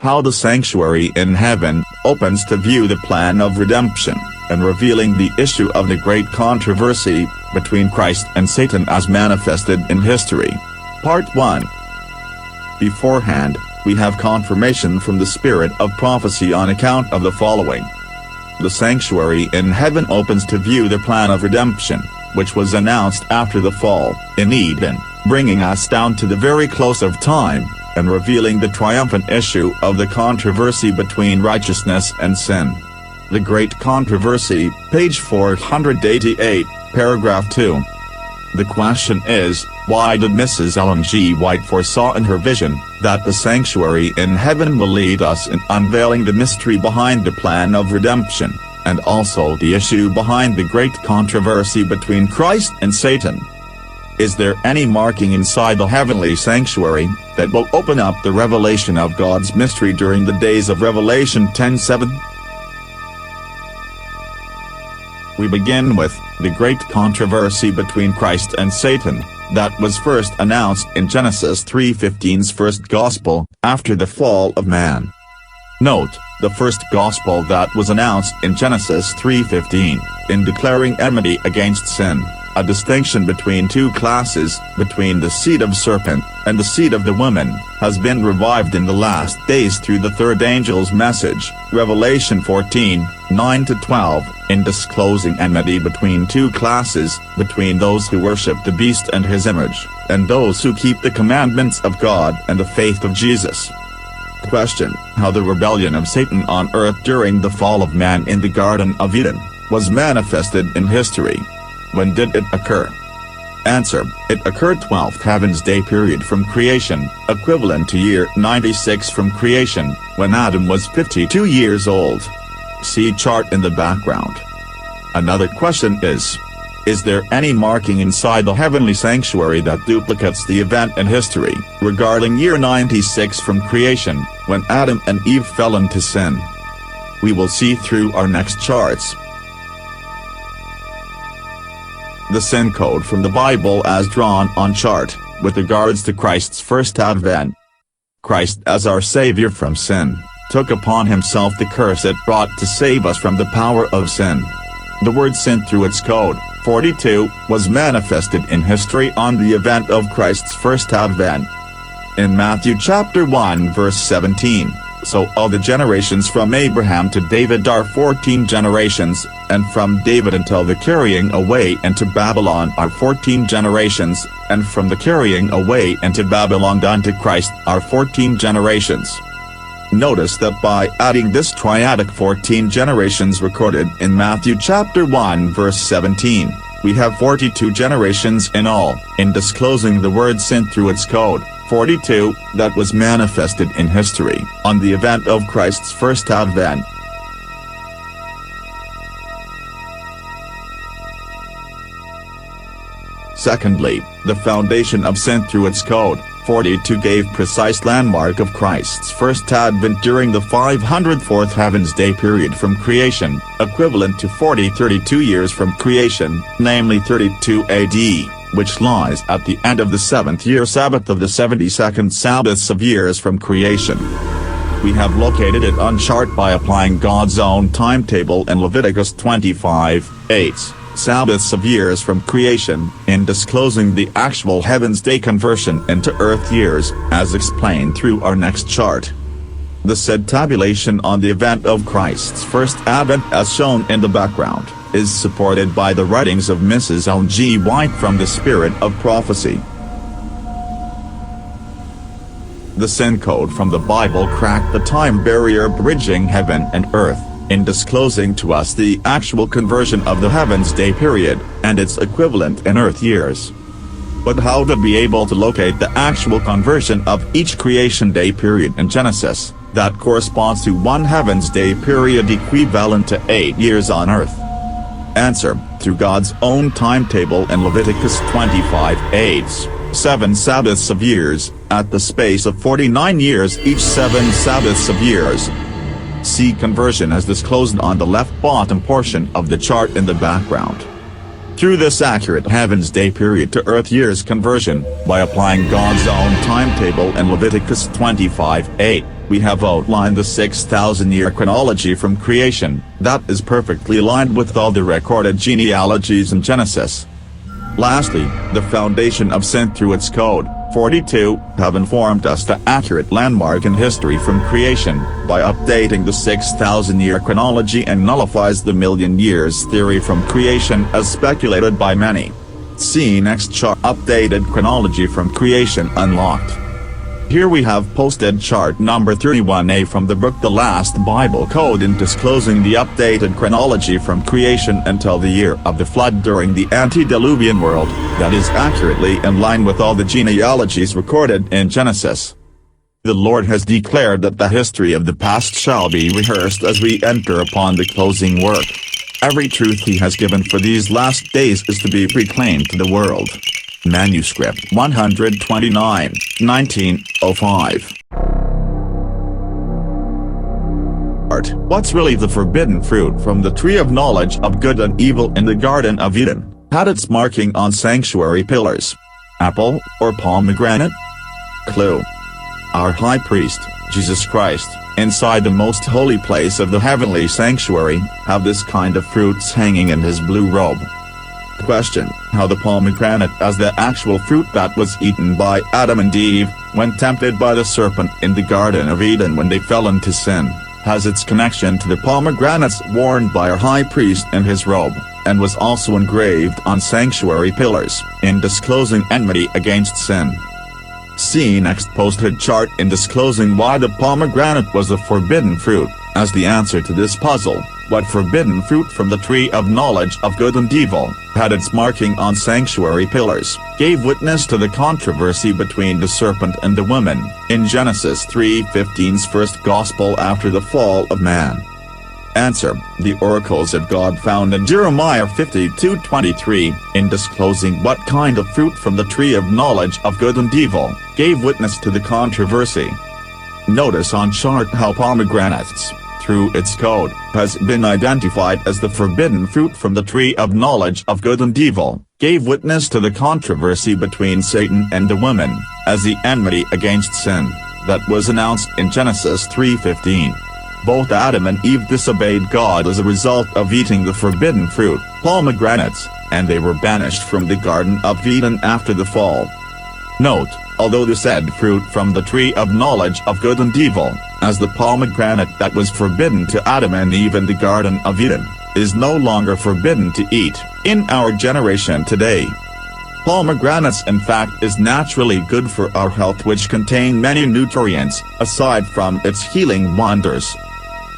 How the sanctuary in heaven opens to view the plan of redemption, and revealing the issue of the great controversy between Christ and Satan as manifested in history. Part 1. Beforehand, we have confirmation from the spirit of prophecy on account of the following. The sanctuary in heaven opens to view the plan of redemption, which was announced after the fall, in Eden, bringing us down to the very close of time, and revealing the triumphant issue of the controversy between righteousness and sin. The Great Controversy, page 488, paragraph 2. The question is, why did Mrs. Ellen G. White foresaw in her vision that the sanctuary in heaven will lead us in unveiling the mystery behind the plan of redemption, and also the issue behind the great controversy between Christ and Satan? Is there any marking inside the heavenly sanctuary that will open up the revelation of God's mystery during the days of Revelation 10:7? We begin with the great controversy between Christ and Satan, that was first announced in Genesis 3:15's first gospel, after the fall of man. Note, the first gospel that was announced in Genesis 3:15, in declaring enmity against sin, a distinction between two classes, between the seed of serpent and the seed of the woman, has been revived in the last days through the third angel's message, Revelation 14:9-12, in disclosing enmity between two classes, between those who worship the beast and his image, and those who keep the commandments of God and the faith of Jesus. Question: how the rebellion of Satan on earth during the fall of man in the Garden of Eden was manifested in history. When did it occur? Answer: it occurred 12th heaven's day period from creation, equivalent to year 96 from creation, when Adam was 52 years old. See chart in the background. Another question is there any marking inside the heavenly sanctuary that duplicates the event in history, regarding year 96 from creation, when Adam and Eve fell into sin? We will see through our next charts. The sin code from the Bible as drawn on chart, with regards to Christ's first advent. Christ as our Savior from sin, took upon himself the curse it brought to save us from the power of sin. The word sin through its code, 42, was manifested in history on the event of Christ's first advent. In Matthew chapter 1 verse 17, so all the generations from Abraham to David are 14 generations, and from David until the carrying away into Babylon are 14 generations, and from the carrying away into Babylon unto Christ are 14 generations. Notice that by adding this triadic 14 generations recorded in Matthew chapter 1 verse 17, we have 42 generations in all, in disclosing the word sin through its code, 42, that was manifested in history, on the event of Christ's first advent. Secondly, the foundation of sin through its code, 42, gave precise landmark of Christ's first advent during the 504th heaven's day period from creation, equivalent to 32 years from creation, namely 32 AD, which lies at the end of the 7th year Sabbath of the 72nd Sabbaths of years from creation. We have located it on chart by applying God's own timetable in Leviticus 25:8. Sabbaths of years from creation, in disclosing the actual heaven's day conversion into earth years, as explained through our next chart. The said tabulation on the event of Christ's first advent as shown in the background, is supported by the writings of Mrs. Ellen G. White from the Spirit of Prophecy. The sin code from the Bible cracked the time barrier bridging heaven and earth, in disclosing to us the actual conversion of the heaven's day period, and its equivalent in earth years. But how to be able to locate the actual conversion of each creation day period in Genesis, that corresponds to one heaven's day period equivalent to 8 years on earth? Answer: through God's own timetable in Leviticus 25:8, 7 Sabbaths of years, at the space of 49 years each 7 Sabbaths of years. See conversion as disclosed on the left bottom portion of the chart in the background. Through this accurate heaven's day period to earth years conversion, by applying God's own timetable in Leviticus 25:8, we have outlined the 6,000-year chronology from creation, that is perfectly aligned with all the recorded genealogies in Genesis. Lastly, the foundation of sin through its code, 42, have informed us the accurate landmark in history from creation, by updating the 6,000-year chronology and nullifies the million years theory from creation as speculated by many. See next chart. Updated chronology from creation unlocked. Here we have posted chart number 31A from the book The Last Bible Code in disclosing the updated chronology from creation until the year of the flood during the antediluvian world, that is accurately in line with all the genealogies recorded in Genesis. The Lord has declared that the history of the past shall be rehearsed as we enter upon the closing work. Every truth he has given for these last days is to be proclaimed to the world. Manuscript 129, 1905. What's really the forbidden fruit from the tree of knowledge of good and evil in the Garden of Eden, had its marking on sanctuary pillars? Apple, or pomegranate? Clue. Our high priest, Jesus Christ, inside the most holy place of the heavenly sanctuary, have this kind of fruits hanging in his blue robe. Question: how the pomegranate as the actual fruit that was eaten by Adam and Eve, when tempted by the serpent in the Garden of Eden when they fell into sin, has its connection to the pomegranates worn by our high priest in his robe, and was also engraved on sanctuary pillars, in disclosing enmity against sin. See next posted chart in disclosing why the pomegranate was the forbidden fruit. As the answer to this puzzle, what forbidden fruit from the tree of knowledge of good and evil, had its marking on sanctuary pillars, gave witness to the controversy between the serpent and the woman, in Genesis 3:15's first gospel after the fall of man? Answer: the oracles of God found in Jeremiah 52:23, in disclosing what kind of fruit from the tree of knowledge of good and evil, gave witness to the controversy. Notice on chart how pomegranates, through its code, has been identified as the forbidden fruit from the tree of knowledge of good and evil, gave witness to the controversy between Satan and the woman, as the enmity against sin, that was announced in Genesis 3:15. Both Adam and Eve disobeyed God as a result of eating the forbidden fruit, pomegranates, and they were banished from the Garden of Eden after the fall. Note, although the said fruit from the tree of knowledge of good and evil, as the pomegranate that was forbidden to Adam and Eve in the Garden of Eden, is no longer forbidden to eat, in our generation today. Pomegranates in fact is naturally good for our health, which contain many nutrients, aside from its healing wonders.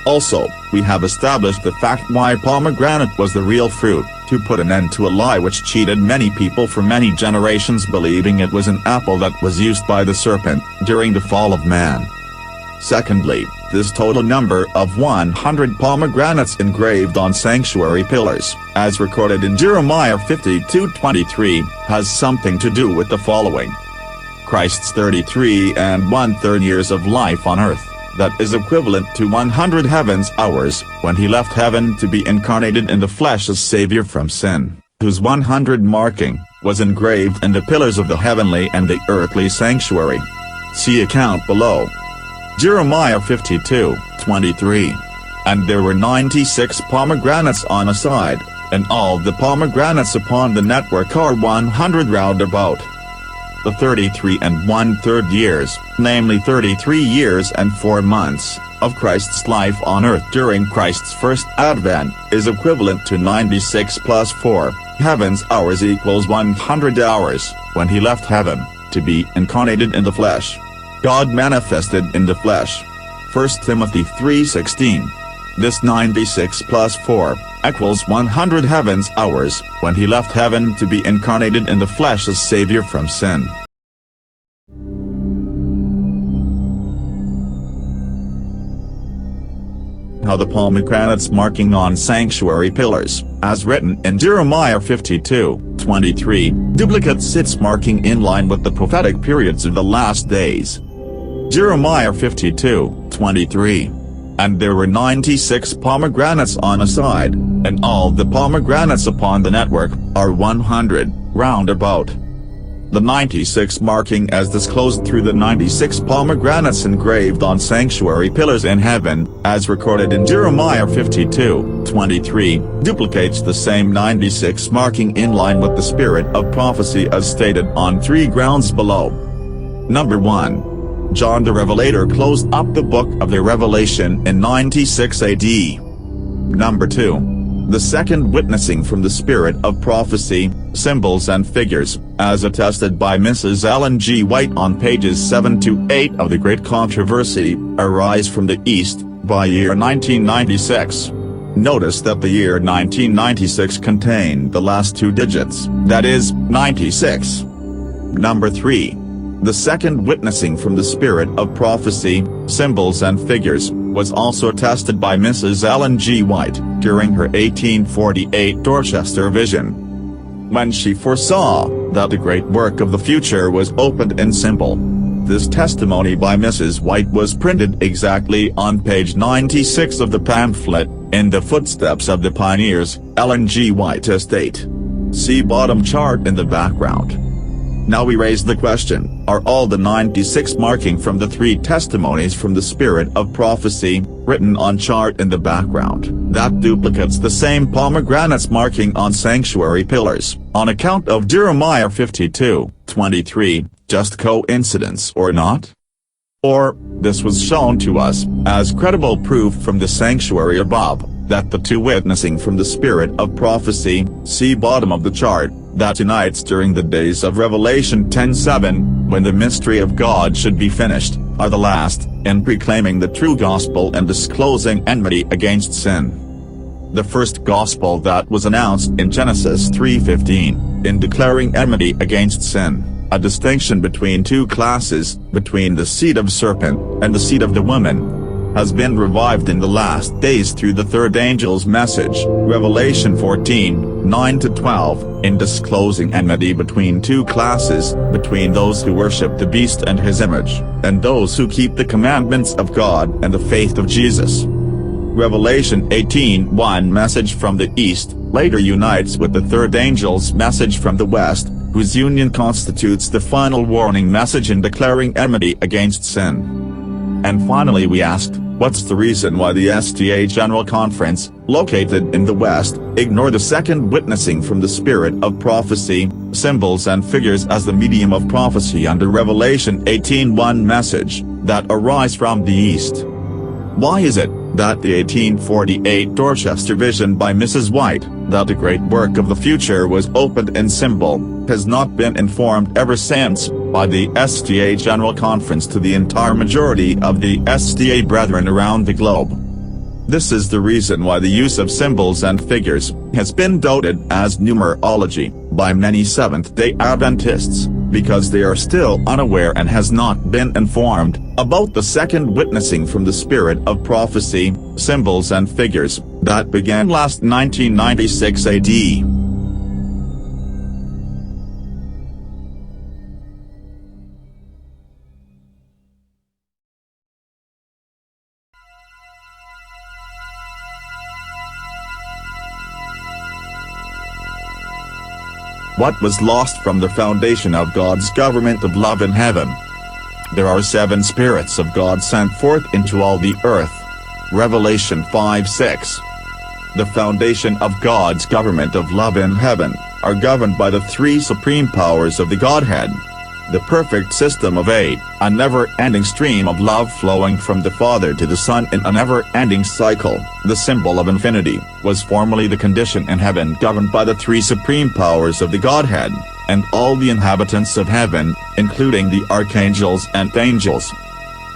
Also, we have established the fact why pomegranate was the real fruit, to put an end to a lie which cheated many people for many generations, believing it was an apple that was used by the serpent, during the fall of man. Secondly, this total number of 100 pomegranates engraved on sanctuary pillars, as recorded in Jeremiah 52:23, has something to do with the following. Christ's 33 1/3 years of life on earth, that is equivalent to 100 heavens hours, when he left heaven to be incarnated in the flesh as Savior from sin, whose 100 marking, was engraved in the pillars of the heavenly and the earthly sanctuary. See account below. Jeremiah 52:23. And there were 96 pomegranates on a side, and all the pomegranates upon the network are 100 round about. The 33 1/3 years, namely 33 years and 4 months, of Christ's life on earth during Christ's first advent, is equivalent to 96 plus 4, heavens hours equals 100 hours, when he left heaven, to be incarnated in the flesh. God manifested in the flesh. 1 Timothy 3:16. This 96 plus 4, equals 100 heavens hours, when he left heaven to be incarnated in the flesh as Savior from sin. How the pomegranates marking on sanctuary pillars, as written in Jeremiah 52:23, duplicates its marking in line with the prophetic periods of the last days. Jeremiah 52:23. And there were 96 pomegranates on a side, and all the pomegranates upon the network, are 100, round about. The 96 marking as disclosed through the 96 pomegranates engraved on sanctuary pillars in heaven, as recorded in Jeremiah 52:23, duplicates the same 96 marking in line with the spirit of prophecy as stated on 3 grounds below. Number 1. John the Revelator closed up the book of the Revelation in 96 AD. Number 2. The second witnessing from the spirit of prophecy, symbols and figures, as attested by Mrs. Ellen G. White on pages 7 to 8 of The Great Controversy, arise from the East, by year 1996. Notice that the year 1996 contained the last 2 digits, that is, 96. Number 3. The second witnessing from the spirit of prophecy, symbols and figures, was also attested by Mrs. Ellen G. White, during her 1848 Dorchester vision, when she foresaw that the great work of the future was opened in symbol. This testimony by Mrs. White was printed exactly on page 96 of the pamphlet, In the Footsteps of the Pioneers, Ellen G. White Estate. See bottom chart in the background. Now we raise the question, are all the 96 marking from the 3 testimonies from the spirit of prophecy, written on chart in the background, that duplicates the same pomegranates marking on sanctuary pillars, on account of Jeremiah 52:23, just coincidence or not? Or, this was shown to us, as credible proof from the sanctuary above, that the 2 witnessing from the spirit of prophecy, see bottom of the chart, that unites during the days of Revelation 10:7, when the mystery of God should be finished, are the last, in proclaiming the true gospel and disclosing enmity against sin. The first gospel that was announced in Genesis 3:15, in declaring enmity against sin, a distinction between 2 classes, between the seed of serpent and the seed of the woman, has been revived in the last days through the 3rd angel's message, Revelation 14:9-12, in disclosing enmity between 2 classes, between those who worship the beast and his image, and those who keep the commandments of God and the faith of Jesus. Revelation 18:1 message from the east, later unites with the 3rd angel's message from the west, whose union constitutes the final warning message in declaring enmity against sin. And finally we asked, what's the reason why the SDA General Conference, located in the West, ignore the second witnessing from the spirit of prophecy, symbols and figures as the medium of prophecy under Revelation 18:1 message, that arise from the East? Why is it that the 1848 Dorchester vision by Mrs. White, that the great work of the future was opened in symbol, has not been informed ever since, by the SDA General Conference to the entire majority of the SDA brethren around the globe? This is the reason why the use of symbols and figures has been doubted as numerology by many Seventh-day Adventists, because they are still unaware and has not been informed about the second witnessing from the spirit of prophecy, symbols and figures, that began last 1996 AD. What was lost from the foundation of God's government of love in heaven? There are 7 spirits of God sent forth into all the earth. Revelation 5:6. The foundation of God's government of love in heaven, are governed by the 3 supreme powers of the Godhead. The perfect system of 8, a never-ending stream of love flowing from the Father to the Son in a never-ending cycle, the symbol of infinity, was formerly the condition in heaven governed by the 3 supreme powers of the Godhead, and all the inhabitants of heaven, including the archangels and angels.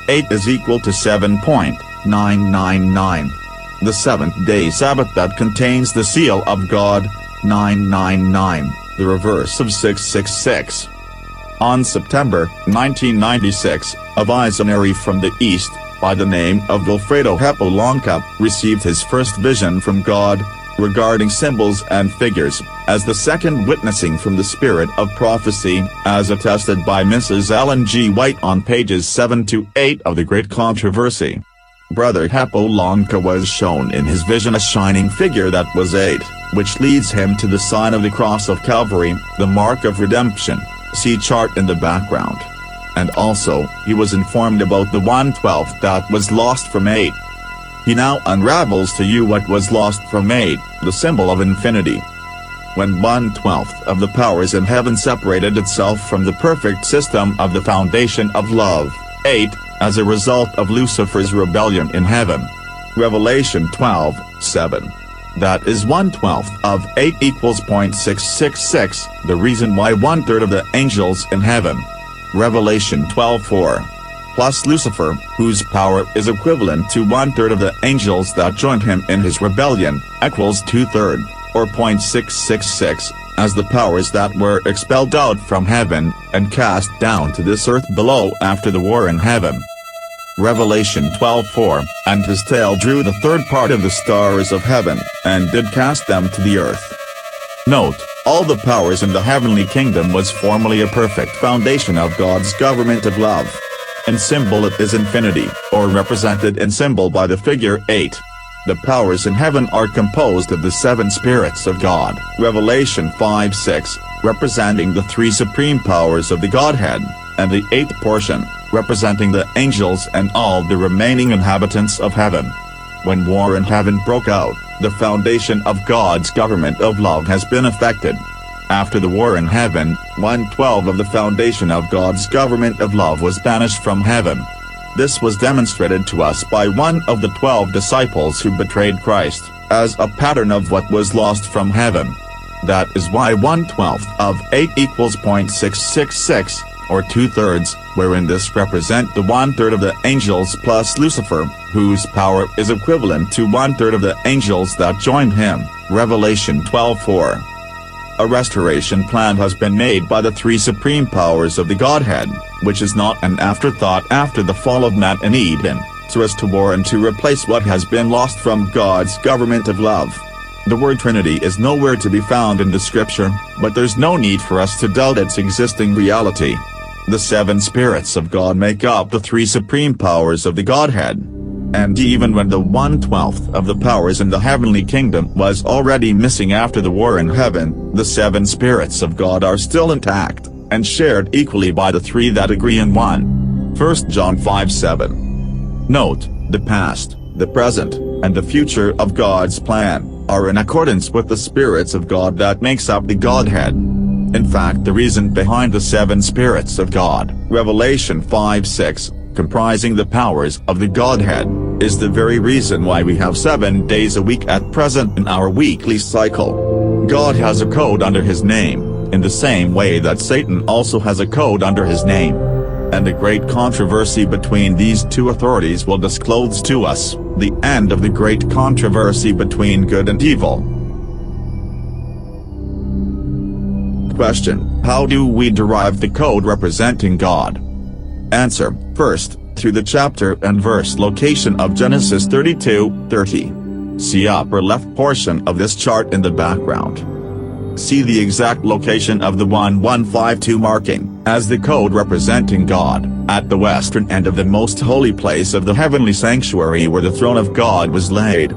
8 is equal to 7.999. The 7th-day Sabbath that contains the seal of God, 999, the reverse of 666. On September 1996, a visionary from the East, by the name of Wilfredo Hepolonca, received his first vision from God, regarding symbols and figures, as the second witnessing from the spirit of prophecy, as attested by Mrs. Ellen G. White on pages 7 to 8 of The Great Controversy. Brother Hepolonca was shown in his vision a shining figure that was 8, which leads him to the sign of the cross of Calvary, the mark of redemption, See chart in the background. And also, he was informed about the 1/12 that was lost from 8. He now unravels to you what was lost from 8, the symbol of infinity. When 1/12 of the powers in heaven separated itself from the perfect system of the foundation of love, 8, as a result of Lucifer's rebellion in heaven. Revelation 12:7. That is 1/12 of 8 equals 0.666, the reason why 1/3 of the angels in heaven. Revelation 12:4. Plus Lucifer, whose power is equivalent to 1/3 of the angels that joined him in his rebellion, equals 2/3, or 0.666, as the powers that were expelled out from heaven, and cast down to this earth below after the war in heaven. Revelation 12:4, and his tail drew the third part of the stars of heaven, and did cast them to the earth. Note, all the powers in the heavenly kingdom was formerly a perfect foundation of God's government of love. In symbol it is infinity, or represented in symbol by the figure 8. The powers in heaven are composed of the 7 spirits of God. Revelation 5:6, representing the 3 supreme powers of the Godhead, and the 8th portion, representing the angels and all the remaining inhabitants of heaven. When war in heaven broke out, the foundation of God's government of love has been affected. After the war in heaven, 1/12 of the foundation of God's government of love was banished from heaven. This was demonstrated to us by one of the 12 disciples who betrayed Christ, as a pattern of what was lost from heaven. That is why 1/12 of 8 equals 0.666, or 2/3, wherein this represent the 1/3 of the angels plus Lucifer, whose power is equivalent to 1/3 of the angels that joined him. Revelation 12:4. A restoration plan has been made by the 3 supreme powers of the Godhead, which is not an afterthought after the fall of man in Eden, to restore and to replace what has been lost from God's government of love. The word Trinity is nowhere to be found in the scripture, but there's no need for us to doubt its existing reality. The 7 spirits of God make up the 3 supreme powers of the Godhead. And even when the 1/12 of the powers in the heavenly kingdom was already missing after the war in heaven, the 7 spirits of God are still intact, and shared equally by the 3 that agree in one. 1 John 5:7. Note, the past, the present, and the future of God's plan, are in accordance with the spirits of God that makes up the Godhead. In fact, the reason behind the 7 spirits of God, Revelation 5:6, comprising the powers of the Godhead, is the very reason why we have 7 days a week at present in our weekly cycle. God has a code under his name, in the same way that Satan also has a code under his name. And the great controversy between these 2 authorities will disclose to us the end of the great controversy between good and evil. Question: how do we derive the code representing God? Answer: first, through the chapter and verse location of Genesis 32:30. See upper left portion of this chart in the background. See the exact location of the 1152 marking, as the code representing God, at the western end of the most holy place of the heavenly sanctuary where the throne of God was laid.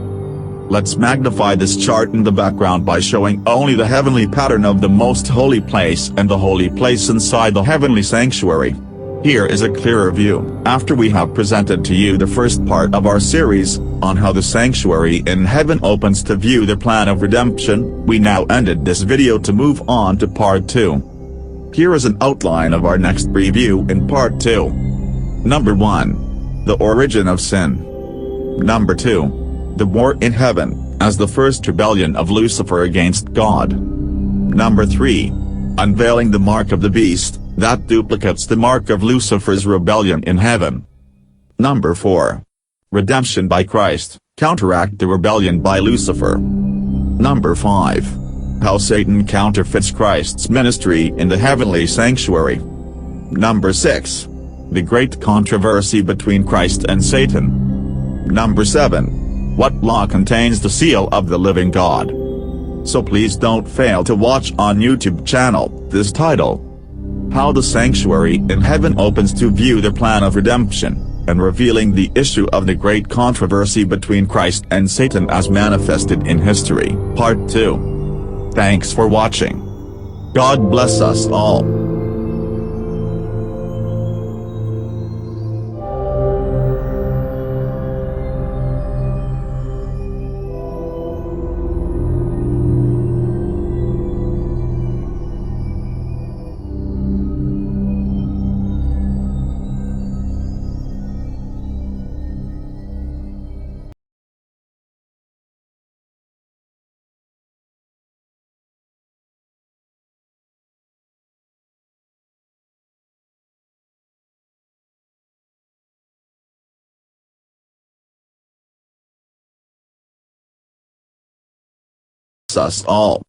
Let's magnify this chart in the background by showing only the heavenly pattern of the most holy place and the holy place inside the heavenly sanctuary. Here is a clearer view. After we have presented to you the first part of our series, on how the sanctuary in heaven opens to view the plan of redemption, we now ended this video to move on to part 2. Here is an outline of our next review in part 2. Number 1. The origin of sin. Number 2. The war in heaven, as the first rebellion of Lucifer against God. Number 3. Unveiling the mark of the beast, that duplicates the mark of Lucifer's rebellion in heaven. Number 4. Redemption by Christ, counteract the rebellion by Lucifer. Number 5. How Satan counterfeits Christ's ministry in the heavenly sanctuary. Number 6. The great controversy between Christ and Satan. Number 7. What law contains the seal of the living God? So please don't fail to watch on YouTube channel, this title. How the sanctuary in heaven opens to view the plan of redemption, and revealing the issue of the great controversy between Christ and Satan as manifested in history. Part 2. Thanks for watching. God bless us all. us all.